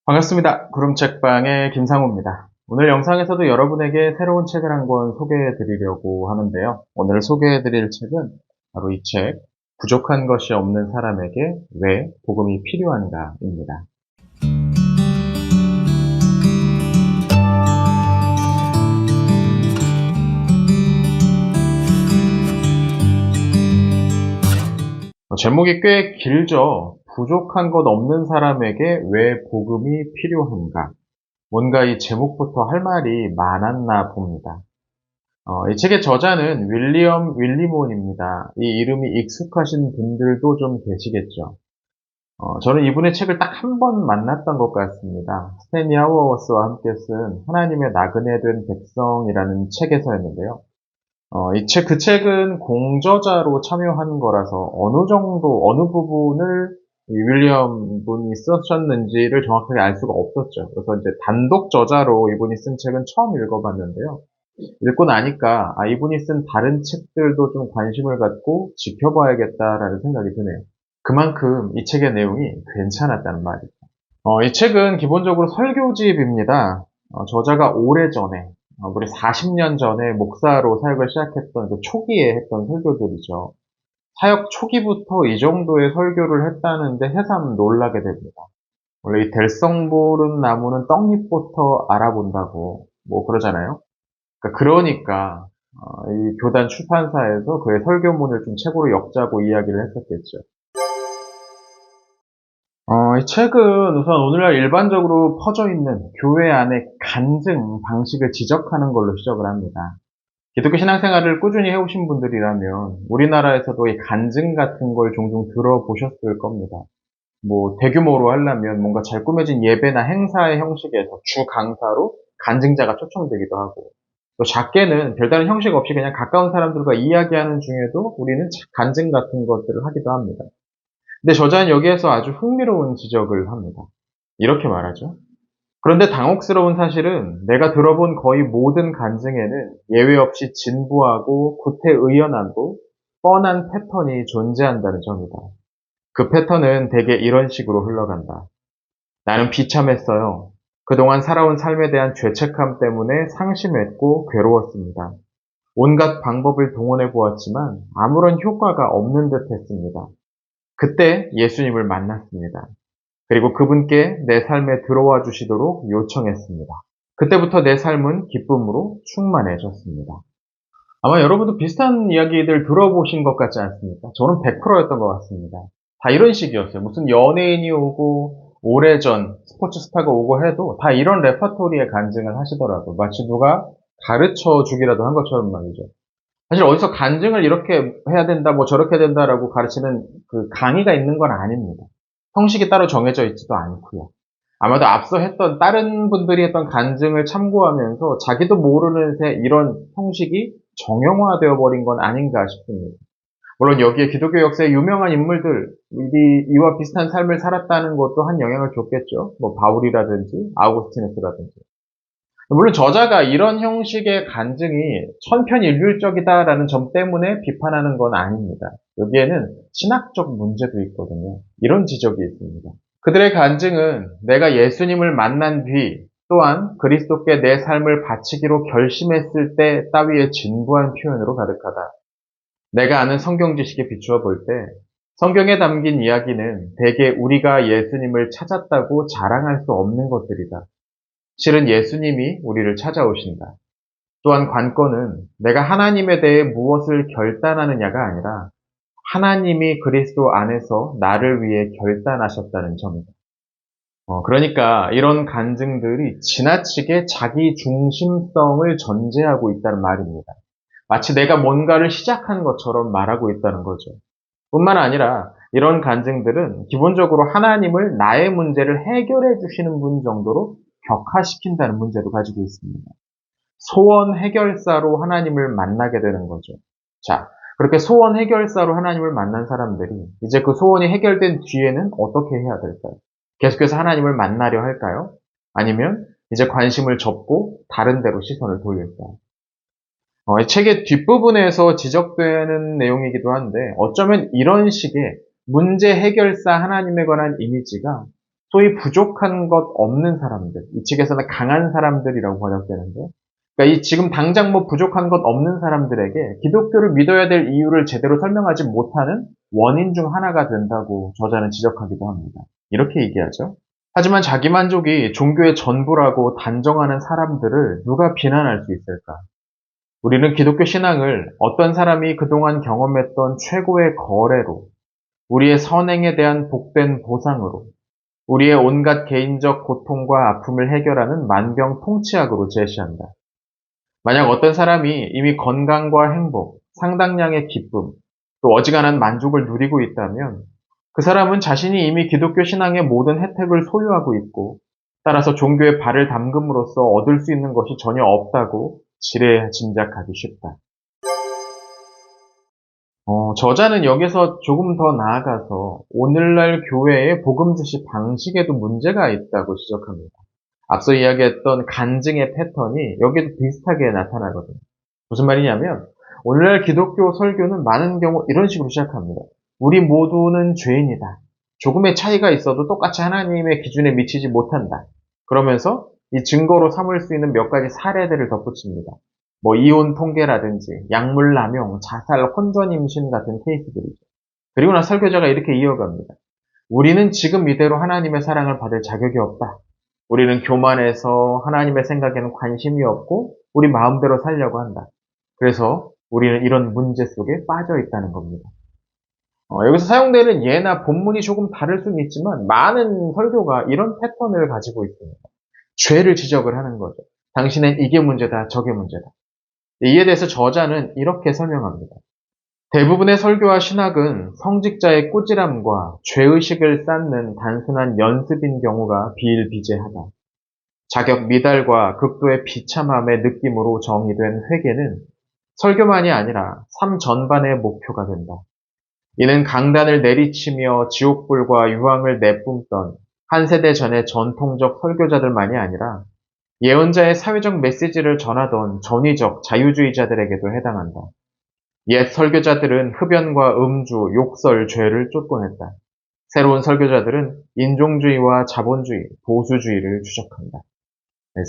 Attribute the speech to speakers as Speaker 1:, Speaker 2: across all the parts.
Speaker 1: 반갑습니다. 구름책방의 김상우입니다. 오늘 영상에서도 여러분에게 새로운 책을 한 권 소개해 드리려고 하는데요. 오늘 소개해 드릴 책은 바로 이 책, 부족한 것이 없는 사람에게 왜 복음이 필요한가입니다. 제목이 꽤 길죠. 부족한 것 없는 사람에게 왜 복음이 필요한가? 뭔가 이 제목부터 할 말이 많았나 봅니다. 이 책의 저자는 윌리엄 윌리몬입니다. 이 이름이 익숙하신 분들도 좀 계시겠죠. 저는 이분의 책을 딱 한 번 만났던 것 같습니다. 스탠리 하우어스와 함께 쓴 하나님의 나그네 된 백성이라는 책에서였는데요. 그 책은 공저자로 참여한 거라서 어느 부분을 이 윌리엄 분이 쓰셨는지를 정확하게 알 수가 없었죠. 그래서 이제 단독 저자로 이분이 쓴 책은 처음 읽어봤는데요. 읽고 나니까, 이분이 쓴 다른 책들도 좀 관심을 갖고 지켜봐야겠다라는 생각이 드네요. 그만큼 이 책의 내용이 괜찮았다는 말이죠. 이 책은 기본적으로 설교집입니다. 저자가 오래전에, 우리 40년 전에 목사로 사역을 시작했던 그 초기에 했던 설교들이죠. 사역 초기부터 이 정도의 설교를 했다는데 새삼 놀라게 됩니다. 원래 이 될성 보른 나무는 떡잎부터 알아본다고 뭐 그러잖아요. 그러니까 이 교단 출판사에서 그의 설교문을 좀 책으로 엮자고 이야기를 했었겠죠. 이 책은 우선 오늘날 일반적으로 퍼져 있는 교회 안의 간증 방식을 지적하는 걸로 시작을 합니다. 기독교 신앙생활을 꾸준히 해오신 분들이라면 우리나라에서도 이 간증 같은 걸 종종 들어보셨을 겁니다. 뭐 대규모로 하려면 뭔가 잘 꾸며진 예배나 행사의 형식에서 주 강사로 간증자가 초청되기도 하고, 또 작게는 별다른 형식 없이 그냥 가까운 사람들과 이야기하는 중에도 우리는 간증 같은 것들을 하기도 합니다. 근데 저자는 여기에서 아주 흥미로운 지적을 합니다. 이렇게 말하죠. 그런데 당혹스러운 사실은 내가 들어본 거의 모든 간증에는 예외 없이 진부하고 구태의연하고 뻔한 패턴이 존재한다는 점이다. 그 패턴은 대개 이런 식으로 흘러간다. 나는 비참했어요. 그동안 살아온 삶에 대한 죄책감 때문에 상심했고 괴로웠습니다. 온갖 방법을 동원해 보았지만 아무런 효과가 없는 듯 했습니다. 그때 예수님을 만났습니다. 그리고 그분께 내 삶에 들어와 주시도록 요청했습니다. 그때부터 내 삶은 기쁨으로 충만해졌습니다. 아마 여러분도 비슷한 이야기들 들어보신 것 같지 않습니까? 저는 100%였던 것 같습니다. 다 이런 식이었어요. 무슨 연예인이 오고 오래전 스포츠 스타가 오고 해도 다 이런 레퍼토리의 간증을 하시더라고요. 마치 누가 가르쳐 주기라도 한 것처럼 말이죠. 사실 어디서 간증을 이렇게 해야 된다, 뭐 저렇게 된다라고 가르치는 그 강의가 있는 건 아닙니다. 형식이 따로 정해져 있지도 않고요. 아마도 앞서 했던 다른 분들이 했던 간증을 참고하면서 자기도 모르는 새 이런 형식이 정형화되어 버린 건 아닌가 싶습니다. 물론 여기에 기독교 역사의 유명한 인물들, 이와 비슷한 삶을 살았다는 것도 한 영향을 줬겠죠. 뭐 바울이라든지 아우구스티누스라든지. 물론 저자가 이런 형식의 간증이 천편일률적이다라는 점 때문에 비판하는 건 아닙니다. 여기에는 신학적 문제도 있거든요. 이런 지적이 있습니다. 그들의 간증은 내가 예수님을 만난 뒤 또한 그리스도께 내 삶을 바치기로 결심했을 때 따위의 진부한 표현으로 가득하다. 내가 아는 성경 지식에 비추어 볼 때 성경에 담긴 이야기는 대개 우리가 예수님을 찾았다고 자랑할 수 없는 것들이다. 실은 예수님이 우리를 찾아오신다. 또한 관건은 내가 하나님에 대해 무엇을 결단하느냐가 아니라 하나님이 그리스도 안에서 나를 위해 결단하셨다는 점이다. 그러니까 이런 간증들이 지나치게 자기 중심성을 전제하고 있다는 말입니다. 마치 내가 뭔가를 시작한 것처럼 말하고 있다는 거죠. 뿐만 아니라 이런 간증들은 기본적으로 하나님을 나의 문제를 해결해 주시는 분 정도로 격화시킨다는 문제도 가지고 있습니다. 소원 해결사로 하나님을 만나게 되는 거죠. 자, 그렇게 소원 해결사로 하나님을 만난 사람들이 이제 그 소원이 해결된 뒤에는 어떻게 해야 될까요? 계속해서 하나님을 만나려 할까요? 아니면 이제 관심을 접고 다른 데로 시선을 돌릴까요? 책의 뒷부분에서 지적되는 내용이기도 한데 어쩌면 이런 식의 문제 해결사 하나님에 관한 이미지가 소위 부족한 것 없는 사람들, 이 책에서는 강한 사람들이라고 번역되는데, 그러니까 이 지금 당장 뭐 부족한 것 없는 사람들에게 기독교를 믿어야 될 이유를 제대로 설명하지 못하는 원인 중 하나가 된다고 저자는 지적하기도 합니다. 이렇게 얘기하죠. 하지만 자기 만족이 종교의 전부라고 단정하는 사람들을 누가 비난할 수 있을까? 우리는 기독교 신앙을 어떤 사람이 그동안 경험했던 최고의 거래로, 우리의 선행에 대한 복된 보상으로, 우리의 온갖 개인적 고통과 아픔을 해결하는 만병통치약으로 제시한다. 만약 어떤 사람이 이미 건강과 행복, 상당량의 기쁨, 또 어지간한 만족을 누리고 있다면 그 사람은 자신이 이미 기독교 신앙의 모든 혜택을 소유하고 있고 따라서 종교에 발을 담금으로써 얻을 수 있는 것이 전혀 없다고 지레 짐작하기 쉽다. 저자는 여기서 조금 더 나아가서 오늘날 교회의 복음 제시 방식에도 문제가 있다고 지적합니다. 앞서 이야기했던 간증의 패턴이 여기도 비슷하게 나타나거든요. 무슨 말이냐면 오늘날 기독교 설교는 많은 경우 이런 식으로 시작합니다. 우리 모두는 죄인이다. 조금의 차이가 있어도 똑같이 하나님의 기준에 미치지 못한다. 그러면서 이 증거로 삼을 수 있는 몇 가지 사례들을 덧붙입니다. 뭐 이혼 통계라든지 약물 남용, 자살, 혼전 임신 같은 케이스들이죠. 그리고 나 설교자가 이렇게 이어갑니다. 우리는 지금 이대로 하나님의 사랑을 받을 자격이 없다. 우리는 교만해서 하나님의 생각에는 관심이 없고 우리 마음대로 살려고 한다. 그래서 우리는 이런 문제 속에 빠져 있다는 겁니다. 여기서 사용되는 예나 본문이 조금 다를 수는 있지만 많은 설교가 이런 패턴을 가지고 있습니다. 죄를 지적을 하는 거죠. 당신은 이게 문제다, 저게 문제다. 이에 대해서 저자는 이렇게 설명합니다. 대부분의 설교와 신학은 성직자의 꾸지람과 죄의식을 쌓는 단순한 연습인 경우가 비일비재하다. 자격 미달과 극도의 비참함의 느낌으로 정의된 회개는 설교만이 아니라 삶 전반의 목표가 된다. 이는 강단을 내리치며 지옥불과 유황을 내뿜던 한 세대 전의 전통적 설교자들만이 아니라 예언자의 사회적 메시지를 전하던 전위적 자유주의자들에게도 해당한다. 옛 설교자들은 흡연과 음주, 욕설, 죄를 쫓곤 했다. 새로운 설교자들은 인종주의와 자본주의, 보수주의를 추적한다.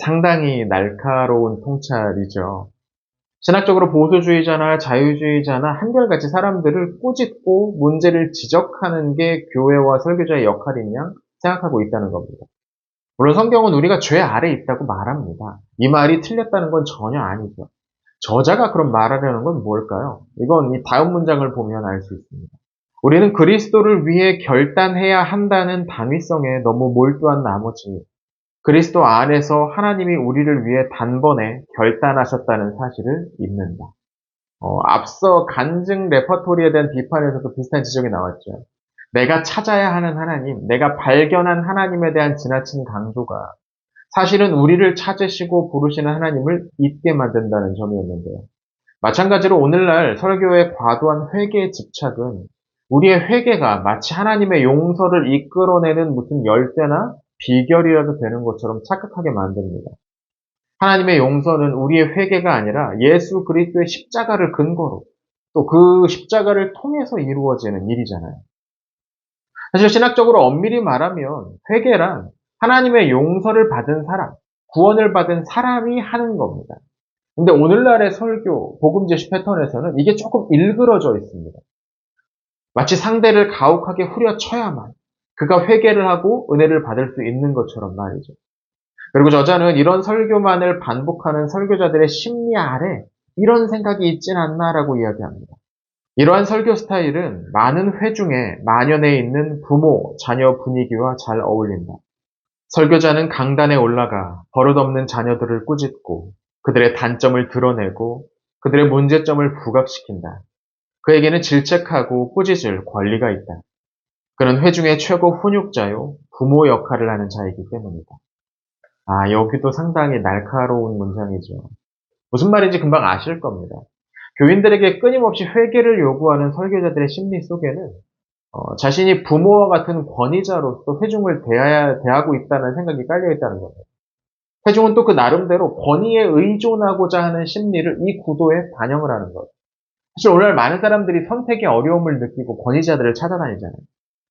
Speaker 1: 상당히 날카로운 통찰이죠. 신학적으로 보수주의자나 자유주의자나 한결같이 사람들을 꾸짖고 문제를 지적하는 게 교회와 설교자의 역할인 양 생각하고 있다는 겁니다. 물론 성경은 우리가 죄 아래 있다고 말합니다. 이 말이 틀렸다는 건 전혀 아니죠. 저자가 그럼 말하려는 건 뭘까요? 이건 이 다음 문장을 보면 알 수 있습니다. 우리는 그리스도를 위해 결단해야 한다는 당위성에 너무 몰두한 나머지 그리스도 안에서 하나님이 우리를 위해 단번에 결단하셨다는 사실을 잊는다. 앞서 간증 레퍼토리에 대한 비판에서도 비슷한 지적이 나왔죠. 내가 찾아야 하는 하나님, 내가 발견한 하나님에 대한 지나친 강조가 사실은 우리를 찾으시고 부르시는 하나님을 잊게 만든다는 점이었는데요. 마찬가지로 오늘날 설교의 과도한 회개의 집착은 우리의 회개가 마치 하나님의 용서를 이끌어내는 무슨 열쇠나 비결이라도 되는 것처럼 착각하게 만듭니다. 하나님의 용서는 우리의 회개가 아니라 예수 그리스도의 십자가를 근거로 또 그 십자가를 통해서 이루어지는 일이잖아요. 사실 신학적으로 엄밀히 말하면 회개란 하나님의 용서를 받은 사람, 구원을 받은 사람이 하는 겁니다. 근데 오늘날의 설교, 복음 제시 패턴에서는 이게 조금 일그러져 있습니다. 마치 상대를 가혹하게 후려쳐야만 그가 회개를 하고 은혜를 받을 수 있는 것처럼 말이죠. 그리고 저자는 이런 설교만을 반복하는 설교자들의 심리 아래 이런 생각이 있진 않나라고 이야기합니다. 이러한 설교 스타일은 많은 회 중에 만연해 있는 부모, 자녀 분위기와 잘 어울린다. 설교자는 강단에 올라가 버릇없는 자녀들을 꾸짖고 그들의 단점을 드러내고 그들의 문제점을 부각시킨다. 그에게는 질책하고 꾸짖을 권리가 있다. 그는 회 중에 최고 훈육자요, 부모 역할을 하는 자이기 때문이다. 여기도 상당히 날카로운 문장이죠. 무슨 말인지 금방 아실 겁니다. 교인들에게 끊임없이 회개를 요구하는 설교자들의 심리 속에는 자신이 부모와 같은 권위자로서 회중을 대하고 있다는 생각이 깔려 있다는 겁니다. 회중은 또 그 나름대로 권위에 의존하고자 하는 심리를 이 구도에 반영을 하는 거예요. 사실 오늘날 많은 사람들이 선택의 어려움을 느끼고 권위자들을 찾아다니잖아요.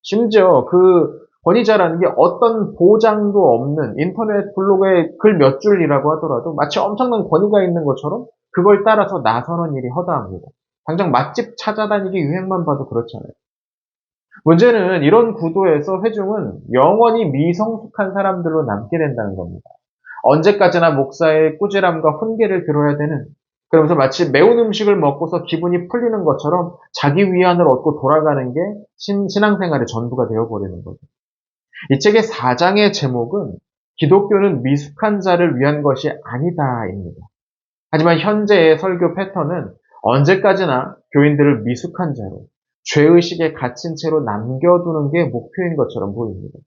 Speaker 1: 심지어 그 권위자라는 게 어떤 보장도 없는 인터넷 블로그에 글 몇 줄이라고 하더라도 마치 엄청난 권위가 있는 것처럼 그걸 따라서 나서는 일이 허다합니다. 당장 맛집 찾아다니기 유행만 봐도 그렇잖아요. 문제는 이런 구도에서 회중은 영원히 미성숙한 사람들로 남게 된다는 겁니다. 언제까지나 목사의 꾸지람과 훈계를 들어야 되는, 그러면서 마치 매운 음식을 먹고서 기분이 풀리는 것처럼 자기 위안을 얻고 돌아가는 게 신앙생활의 전부가 되어버리는 거죠. 이 책의 4장의 제목은 기독교는 미숙한 자를 위한 것이 아니다입니다. 하지만 현재의 설교 패턴은 언제까지나 교인들을 미숙한 자로, 죄의식에 갇힌 채로 남겨두는 게 목표인 것처럼 보입니다.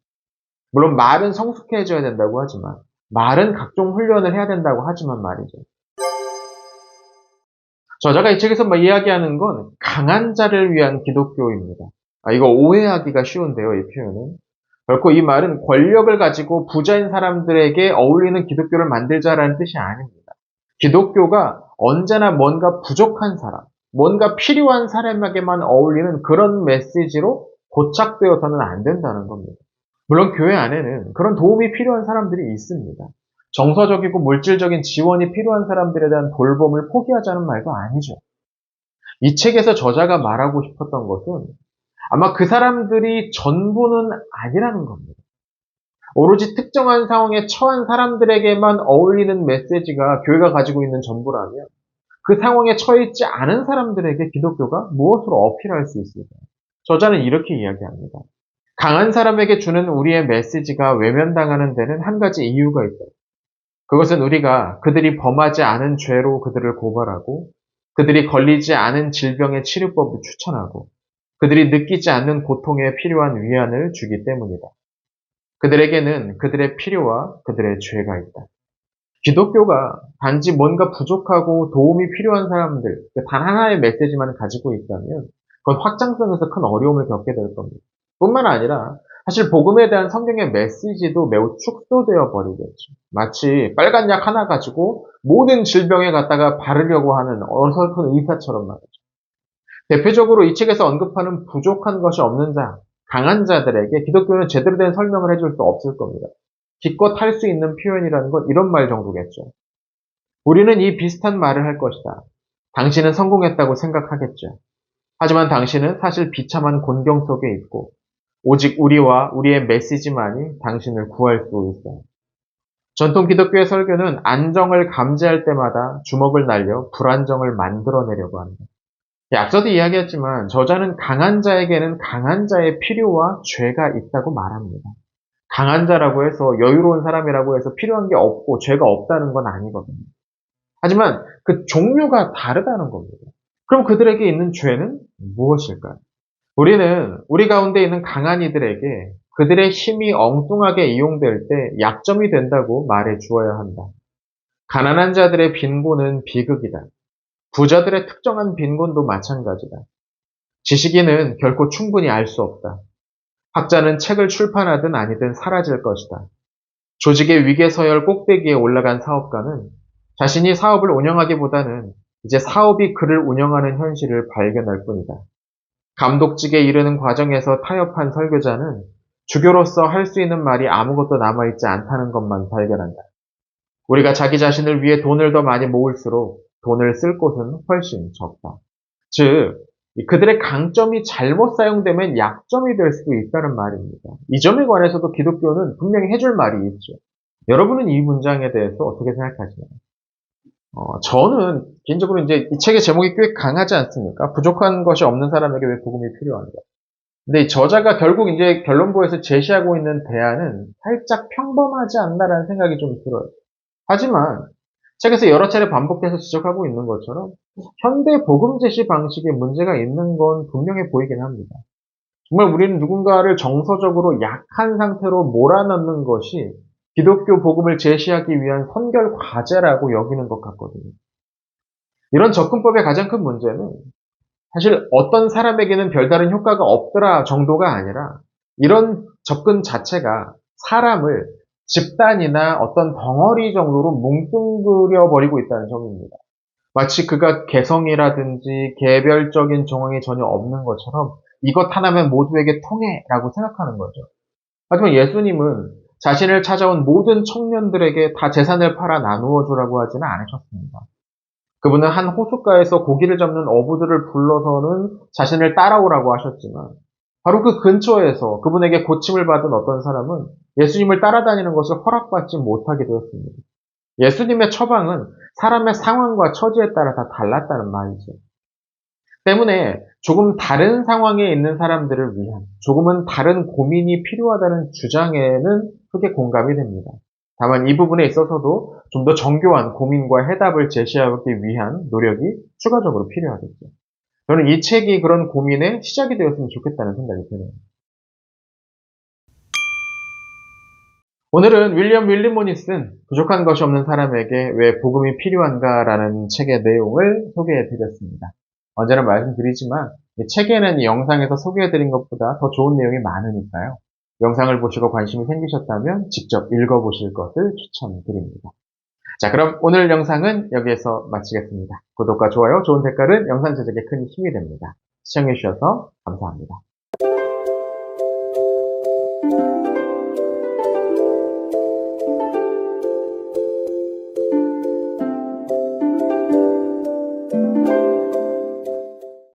Speaker 1: 물론 말은 성숙해져야 된다고 하지만, 말은 각종 훈련을 해야 된다고 하지만 말이죠. 저자가 이 책에서 이야기하는 건 강한 자를 위한 기독교입니다. 이거 오해하기가 쉬운데요, 이 표현은. 결코 이 말은 권력을 가지고 부자인 사람들에게 어울리는 기독교를 만들자라는 뜻이 아닙니다. 기독교가 언제나 뭔가 부족한 사람, 뭔가 필요한 사람에게만 어울리는 그런 메시지로 고착되어서는 안 된다는 겁니다. 물론 교회 안에는 그런 도움이 필요한 사람들이 있습니다. 정서적이고 물질적인 지원이 필요한 사람들에 대한 돌봄을 포기하자는 말도 아니죠. 이 책에서 저자가 말하고 싶었던 것은 아마 그 사람들이 전부는 아니라는 겁니다. 오로지 특정한 상황에 처한 사람들에게만 어울리는 메시지가 교회가 가지고 있는 전부라면 그 상황에 처해 있지 않은 사람들에게 기독교가 무엇으로 어필할 수 있을까요? 저자는 이렇게 이야기합니다. 강한 사람에게 주는 우리의 메시지가 외면당하는 데는 한 가지 이유가 있다. 그것은 우리가 그들이 범하지 않은 죄로 그들을 고발하고 그들이 걸리지 않은 질병의 치료법을 추천하고 그들이 느끼지 않는 고통에 필요한 위안을 주기 때문이다. 그들에게는 그들의 필요와 그들의 죄가 있다. 기독교가 단지 뭔가 부족하고 도움이 필요한 사람들, 단 하나의 메시지만 가지고 있다면 그건 확장성에서 큰 어려움을 겪게 될 겁니다. 뿐만 아니라 사실 복음에 대한 성경의 메시지도 매우 축소되어 버리겠죠. 마치 빨간 약 하나 가지고 모든 질병에 갖다가 바르려고 하는 어설픈 의사처럼 말이죠. 대표적으로 이 책에서 언급하는 부족한 것이 없는 자, 강한 자들에게 기독교는 제대로 된 설명을 해줄 수 없을 겁니다. 기껏 할 수 있는 표현이라는 건 이런 말 정도겠죠. 우리는 이 비슷한 말을 할 것이다. 당신은 성공했다고 생각하겠죠. 하지만 당신은 사실 비참한 곤경 속에 있고 오직 우리와 우리의 메시지만이 당신을 구할 수 있어요. 전통 기독교의 설교는 안정을 감지할 때마다 주먹을 날려 불안정을 만들어내려고 합니다. 앞서도 이야기했지만 저자는 강한 자에게는 강한 자의 필요와 죄가 있다고 말합니다. 강한 자라고 해서 여유로운 사람이라고 해서 필요한 게 없고 죄가 없다는 건 아니거든요. 하지만 그 종류가 다르다는 겁니다. 그럼 그들에게 있는 죄는 무엇일까요? 우리는 우리 가운데 있는 강한 이들에게 그들의 힘이 엉뚱하게 이용될 때 약점이 된다고 말해 주어야 한다. 가난한 자들의 빈곤은 비극이다. 부자들의 특정한 빈곤도 마찬가지다. 지식인은 결코 충분히 알 수 없다. 학자는 책을 출판하든 아니든 사라질 것이다. 조직의 위계서열 꼭대기에 올라간 사업가는 자신이 사업을 운영하기보다는 이제 사업이 그를 운영하는 현실을 발견할 뿐이다. 감독직에 이르는 과정에서 타협한 설교자는 주교로서 할 수 있는 말이 아무것도 남아있지 않다는 것만 발견한다. 우리가 자기 자신을 위해 돈을 더 많이 모을수록 돈을 쓸 곳은 훨씬 적다. 즉, 그들의 강점이 잘못 사용되면 약점이 될 수도 있다는 말입니다. 이 점에 관해서도 기독교는 분명히 해줄 말이 있죠. 여러분은 이 문장에 대해서 어떻게 생각하시나요? 저는 개인적으로 이제 이 책의 제목이 꽤 강하지 않습니까? 부족한 것이 없는 사람에게 왜 복음이 필요한가? 근데 이 저자가 결국 이제 결론부에서 제시하고 있는 대안은 살짝 평범하지 않나라는 생각이 좀 들어요. 하지만 책에서 여러 차례 반복해서 지적하고 있는 것처럼 현대 복음 제시 방식에 문제가 있는 건 분명해 보이긴 합니다. 정말 우리는 누군가를 정서적으로 약한 상태로 몰아넣는 것이 기독교 복음을 제시하기 위한 선결 과제라고 여기는 것 같거든요. 이런 접근법의 가장 큰 문제는 사실 어떤 사람에게는 별다른 효과가 없더라 정도가 아니라 이런 접근 자체가 사람을 집단이나 어떤 덩어리 정도로 뭉뚱그려 버리고 있다는 점입니다. 마치 그가 개성이라든지 개별적인 정황이 전혀 없는 것처럼 이것 하나면 모두에게 통해라고 생각하는 거죠. 하지만 예수님은 자신을 찾아온 모든 청년들에게 다 재산을 팔아 나누어 주라고 하지는 않으셨습니다. 그분은 한 호숫가에서 고기를 잡는 어부들을 불러서는 자신을 따라오라고 하셨지만 바로 그 근처에서 그분에게 고침을 받은 어떤 사람은 예수님을 따라다니는 것을 허락받지 못하게 되었습니다. 예수님의 처방은 사람의 상황과 처지에 따라 다 달랐다는 말이죠. 때문에 조금 다른 상황에 있는 사람들을 위한 조금은 다른 고민이 필요하다는 주장에는 크게 공감이 됩니다. 다만 이 부분에 있어서도 좀 더 정교한 고민과 해답을 제시하기 위한 노력이 추가적으로 필요하겠죠. 저는 이 책이 그런 고민의 시작이 되었으면 좋겠다는 생각이 드네요. 오늘은 윌리엄 윌리몬이 쓴 부족한 것이 없는 사람에게 왜 복음이 필요한가라는 책의 내용을 소개해 드렸습니다. 언제나 말씀드리지만 이 책에는 이 영상에서 소개해 드린 것보다 더 좋은 내용이 많으니까요. 영상을 보시고 관심이 생기셨다면 직접 읽어보실 것을 추천드립니다. 자, 그럼 오늘 영상은 여기에서 마치겠습니다. 구독과 좋아요, 좋은 댓글은 영상 제작에 큰 힘이 됩니다. 시청해 주셔서 감사합니다.